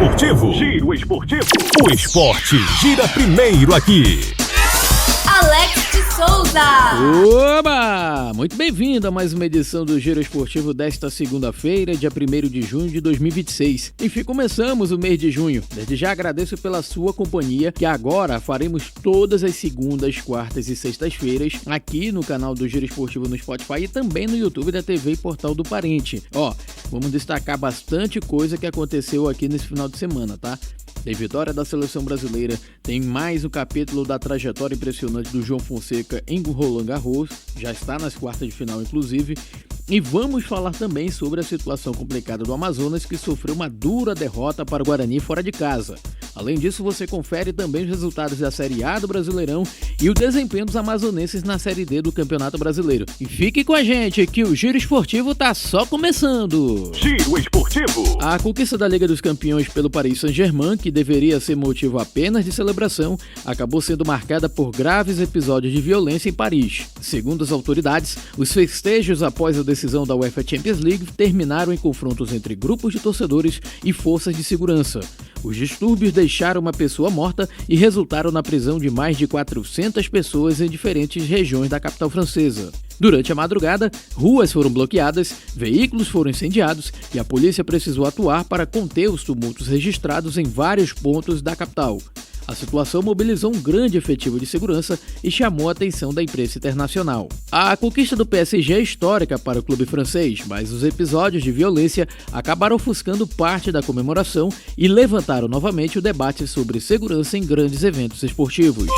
Esportivo. O esporte gira primeiro aqui. Alex de Souza. Oba! Muito bem-vindo a mais uma edição do Giro Esportivo desta segunda-feira, dia 1º de junho de 2026. Enfim, começamos o mês de junho. Desde já agradeço pela sua companhia, que agora faremos todas as segundas, quartas e sextas-feiras aqui no canal do Giro Esportivo no Spotify e também no YouTube da TV e Portal do Parente. Vamos destacar bastante coisa que aconteceu aqui nesse final de semana, tá? Tem vitória da seleção brasileira, tem mais um capítulo da trajetória impressionante do João Fonseca em Roland Garros, já está nas quartas de final inclusive, e vamos falar também sobre a situação complicada do Amazonas, que sofreu uma dura derrota para o Guarani fora de casa. Além disso, você confere também os resultados da Série A do Brasileirão e o desempenho dos amazonenses na Série D do Campeonato Brasileiro. E fique com a gente que o Giro Esportivo tá só começando! Giro Esportivo! A conquista da Liga dos Campeões pelo Paris Saint-Germain, que deveria ser motivo apenas de celebração, acabou sendo marcada por graves episódios de violência em Paris. Segundo as autoridades, os festejos após a decisão da UEFA Champions League terminaram em confrontos entre grupos de torcedores e forças de segurança. Os distúrbios deixaram uma pessoa morta e resultaram na prisão de mais de 400 pessoas em diferentes regiões da capital francesa. Durante a madrugada, ruas foram bloqueadas, veículos foram incendiados e a polícia precisou atuar para conter os tumultos registrados em vários pontos da capital. A situação mobilizou um grande efetivo de segurança e chamou a atenção da imprensa internacional. A conquista do PSG é histórica para o clube francês, mas os episódios de violência acabaram ofuscando parte da comemoração e levantaram novamente o debate sobre segurança em grandes eventos esportivos.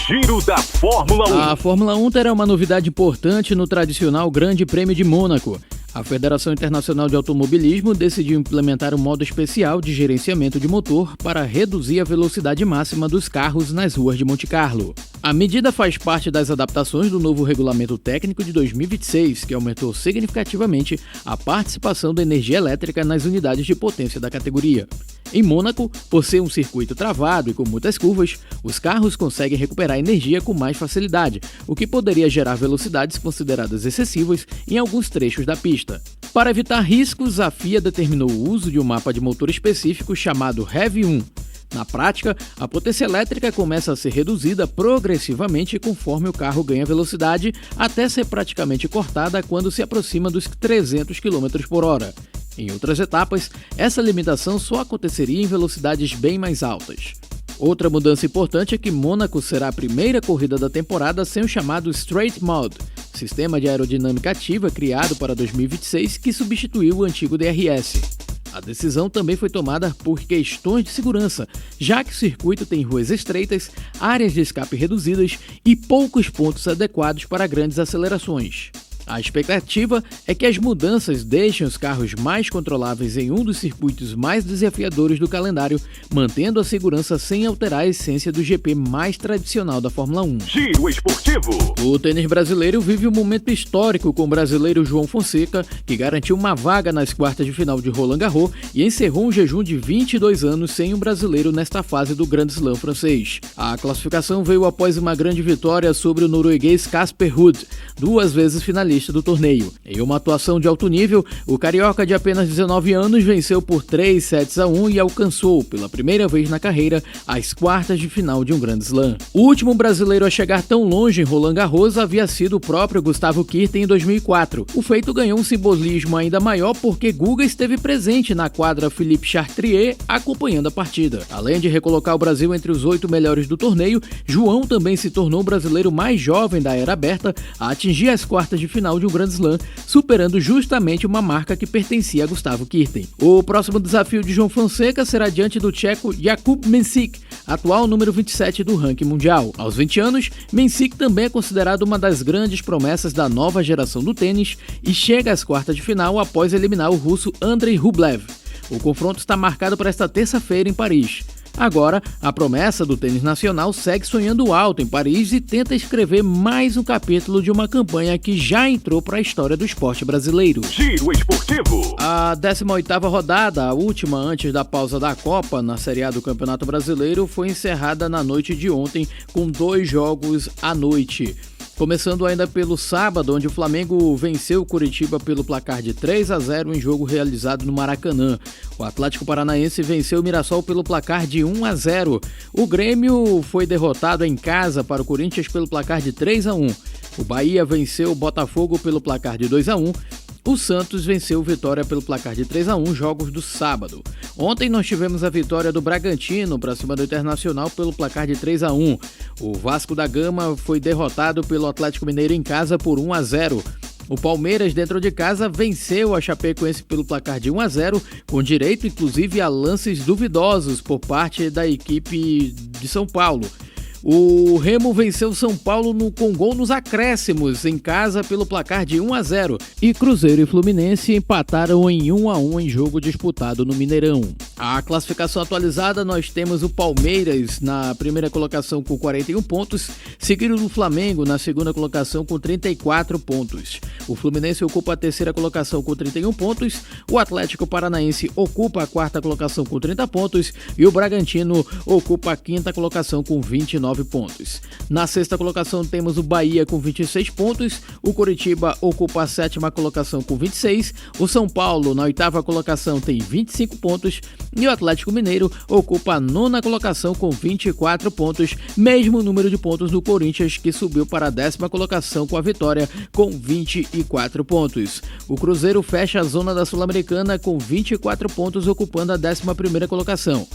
Giro da Fórmula 1. A Fórmula 1 terá uma novidade importante no tradicional Grande Prêmio de Mônaco. A Federação Internacional de Automobilismo decidiu implementar um modo especial de gerenciamento de motor para reduzir a velocidade máxima dos carros nas ruas de Monte Carlo. A medida faz parte das adaptações do novo regulamento técnico de 2026, que aumentou significativamente a participação da energia elétrica nas unidades de potência da categoria. Em Mônaco, por ser um circuito travado e com muitas curvas, os carros conseguem recuperar energia com mais facilidade, o que poderia gerar velocidades consideradas excessivas em alguns trechos da pista. Para evitar riscos, a FIA determinou o uso de um mapa de motor específico chamado REV1. Na prática, a potência elétrica começa a ser reduzida progressivamente conforme o carro ganha velocidade, até ser praticamente cortada quando se aproxima dos 300 km por hora. Em outras etapas, essa limitação só aconteceria em velocidades bem mais altas. Outra mudança importante é que Mônaco será a primeira corrida da temporada sem o chamado Straight Mode, sistema de aerodinâmica ativa criado para 2026 que substituiu o antigo DRS. A decisão também foi tomada por questões de segurança, já que o circuito tem ruas estreitas, áreas de escape reduzidas e poucos pontos adequados para grandes acelerações. A expectativa é que as mudanças deixem os carros mais controláveis em um dos circuitos mais desafiadores do calendário, mantendo a segurança sem alterar a essência do GP mais tradicional da Fórmula 1. Giro Esportivo. O tênis brasileiro vive um momento histórico com o brasileiro João Fonseca, que garantiu uma vaga nas quartas de final de Roland Garros e encerrou um jejum de 22 anos sem um brasileiro nesta fase do Grand Slam francês. A classificação veio após uma grande vitória sobre o norueguês Casper Ruud, duas vezes finalista do torneio. Em uma atuação de alto nível, o carioca de apenas 19 anos venceu por 3-1 e alcançou, pela primeira vez na carreira, as quartas de final de um Grand Slam. O último brasileiro a chegar tão longe em Roland Garros havia sido o próprio Gustavo Kuerten em 2004. O feito ganhou um simbolismo ainda maior porque Guga esteve presente na quadra Philippe Chatrier acompanhando a partida. Além de recolocar o Brasil entre os 8 melhores do torneio, João também se tornou o brasileiro mais jovem da era aberta a atingir as quartas de final de um Grand Slam, superando justamente uma marca que pertencia a Gustavo Kuerten. O próximo desafio de João Fonseca será diante do tcheco Jakub Mensik, atual número 27 do ranking mundial. Aos 20 anos, Mensik também é considerado uma das grandes promessas da nova geração do tênis e chega às quartas de final após eliminar o russo Andrei Rublev. O confronto está marcado para esta terça-feira em Paris. Agora, a promessa do tênis nacional segue sonhando alto em Paris e tenta escrever mais um capítulo de uma campanha que já entrou para a história do esporte brasileiro. Giro Esportivo. A 18ª rodada, a última antes da pausa da Copa na Série A do Campeonato Brasileiro, foi encerrada na noite de ontem com 2 jogos à noite. Começando ainda pelo sábado, onde o Flamengo venceu o Coritiba pelo placar de 3-0 em jogo realizado no Maracanã. O Atlético Paranaense venceu o Mirassol pelo placar de 1-0. O Grêmio foi derrotado em casa para o Corinthians pelo placar de 3-1. O Bahia venceu o Botafogo pelo placar de 2-1. O Santos venceu o Vitória pelo placar de 3-1, jogos do sábado. Ontem nós tivemos a vitória do Bragantino para cima do Internacional pelo placar de 3-1. O Vasco da Gama foi derrotado pelo Atlético Mineiro em casa por 1-0. O Palmeiras, dentro de casa, venceu a Chapecoense pelo placar de 1-0, com direito inclusive a lances duvidosos por parte da equipe de São Paulo. O Remo venceu o São Paulo com gol nos acréscimos, em casa pelo placar de 1-0. E Cruzeiro e Fluminense empataram em 1-1 em jogo disputado no Mineirão. A classificação atualizada, nós temos o Palmeiras na primeira colocação com 41 pontos, seguido do Flamengo na segunda colocação com 34 pontos. O Fluminense ocupa a terceira colocação com 31 pontos, o Atlético Paranaense ocupa a quarta colocação com 30 pontos e o Bragantino ocupa a quinta colocação com 29 pontos. Na sexta colocação temos o Bahia com 26 pontos, o Coritiba ocupa a sétima colocação com 26, o São Paulo na oitava colocação tem 25 pontos e o Atlético Mineiro ocupa a nona colocação com 24 pontos, mesmo número de pontos do Corinthians, que subiu para a décima colocação com a vitória com 24 pontos. O Cruzeiro fecha a zona da Sul-Americana com 24 pontos, ocupando a 11ª colocação.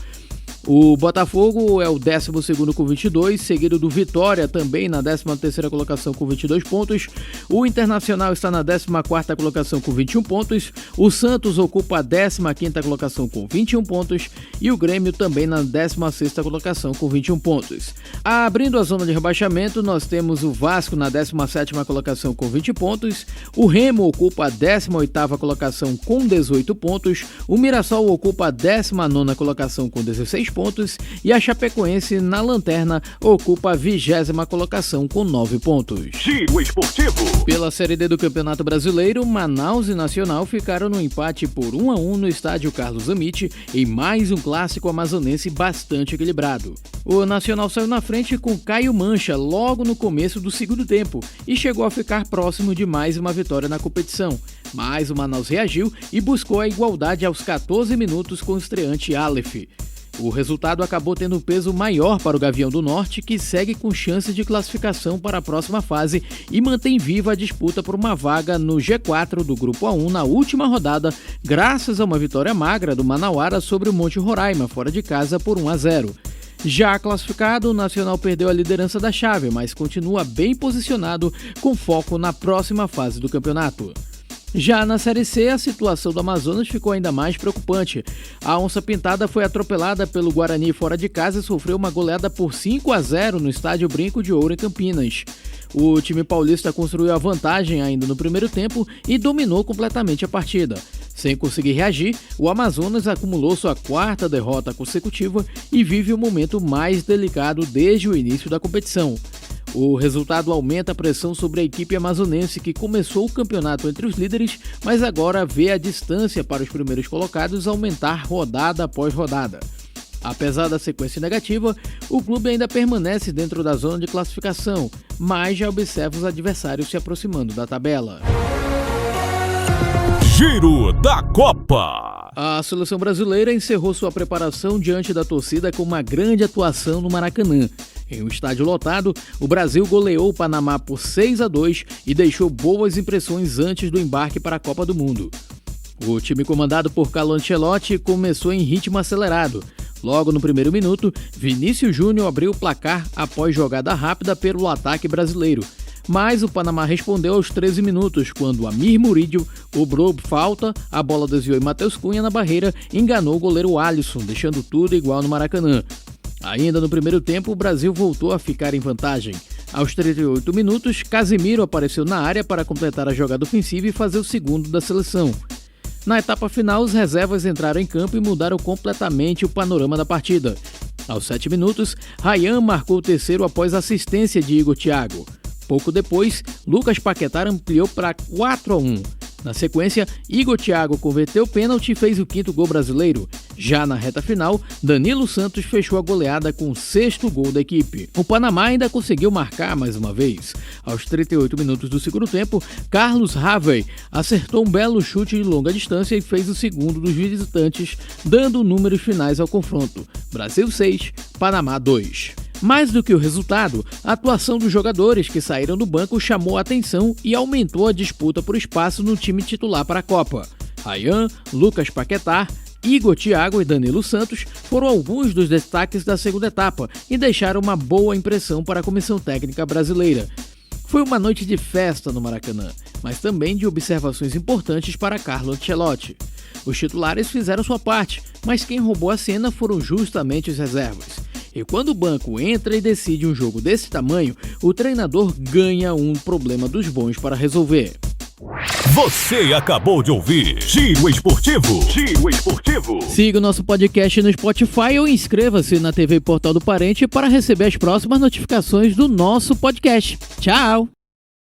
O Botafogo é o 12º com 22, seguido do Vitória também na 13ª colocação com 22 pontos. O Internacional está na 14ª colocação com 21 pontos. O Santos ocupa a 15ª colocação com 21 pontos e o Grêmio também na 16ª colocação com 21 pontos. Abrindo a zona de rebaixamento, nós temos o Vasco na 17ª colocação com 20 pontos. O Remo ocupa a 18ª colocação com 18 pontos. O Mirassol ocupa a 19ª colocação com 16 pontos e a Chapecoense na lanterna ocupa a 20ª colocação com 9 pontos. Giro Esportivo. Pela Série D do Campeonato Brasileiro, Manaus e Nacional ficaram no empate por 1-1 no estádio Carlos Amit em mais um clássico amazonense bastante equilibrado. O Nacional saiu na frente com Caio Mancha logo no começo do segundo tempo e chegou a ficar próximo de mais uma vitória na competição, mas o Manaus reagiu e buscou a igualdade aos 14 minutos com o estreante Aleph. O resultado acabou tendo um peso maior para o Gavião do Norte, que segue com chances de classificação para a próxima fase e mantém viva a disputa por uma vaga no G4 do Grupo A1 na última rodada, graças a uma vitória magra do Manauara sobre o Monte Roraima, fora de casa por 1-0. Já classificado, o Nacional perdeu a liderança da chave, mas continua bem posicionado com foco na próxima fase do campeonato. Já na Série C, a situação do Amazonas ficou ainda mais preocupante. A Onça Pintada foi atropelada pelo Guarani fora de casa e sofreu uma goleada por 5-0 no estádio Brinco de Ouro em Campinas. O time paulista construiu a vantagem ainda no primeiro tempo e dominou completamente a partida. Sem conseguir reagir, o Amazonas acumulou sua quarta derrota consecutiva e vive o momento mais delicado desde o início da competição. O resultado aumenta a pressão sobre a equipe amazonense, que começou o campeonato entre os líderes, mas agora vê a distância para os primeiros colocados aumentar rodada após rodada. Apesar da sequência negativa, o clube ainda permanece dentro da zona de classificação, mas já observa os adversários se aproximando da tabela. Giro da Copa. A seleção brasileira encerrou sua preparação diante da torcida com uma grande atuação no Maracanã. Em um estádio lotado, o Brasil goleou o Panamá por 6-2 e deixou boas impressões antes do embarque para a Copa do Mundo. O time comandado por Carlo Ancelotti começou em ritmo acelerado. Logo no primeiro minuto, Vinícius Júnior abriu o placar após jogada rápida pelo ataque brasileiro. Mas o Panamá respondeu aos 13 minutos, quando Amir Murídio cobrou falta, a bola desviou e Matheus Cunha na barreira enganou o goleiro Alisson, deixando tudo igual no Maracanã. Ainda no primeiro tempo, o Brasil voltou a ficar em vantagem. Aos 38 minutos, Casemiro apareceu na área para completar a jogada ofensiva e fazer o segundo da seleção. Na etapa final, os reservas entraram em campo e mudaram completamente o panorama da partida. Aos 7 minutos, Ryan marcou o terceiro após assistência de Igor Thiago. Pouco depois, Lucas Paquetá ampliou para 4-1. Na sequência, Igor Thiago converteu o pênalti e fez o quinto gol brasileiro. Já na reta final, Danilo Santos fechou a goleada com o 6º gol da equipe. O Panamá ainda conseguiu marcar mais uma vez. Aos 38 minutos do segundo tempo, Carlos Harvey acertou um belo chute de longa distância e fez o segundo dos visitantes, dando números finais ao confronto. Brasil 6, Panamá 2. Mais do que o resultado, a atuação dos jogadores que saíram do banco chamou a atenção e aumentou a disputa por espaço no time titular para a Copa. Ryan, Lucas Paquetá, Igor Thiago e Danilo Santos foram alguns dos destaques da segunda etapa e deixaram uma boa impressão para a comissão técnica brasileira. Foi uma noite de festa no Maracanã, mas também de observações importantes para Carlo Ancelotti. Os titulares fizeram sua parte, mas quem roubou a cena foram justamente os reservas. E quando o banco entra e decide um jogo desse tamanho, o treinador ganha um problema dos bons para resolver. Você acabou de ouvir Giro Esportivo. Giro Esportivo. Siga o nosso podcast no Spotify ou inscreva-se na TV Portal do Parente para receber as próximas notificações do nosso podcast. Tchau!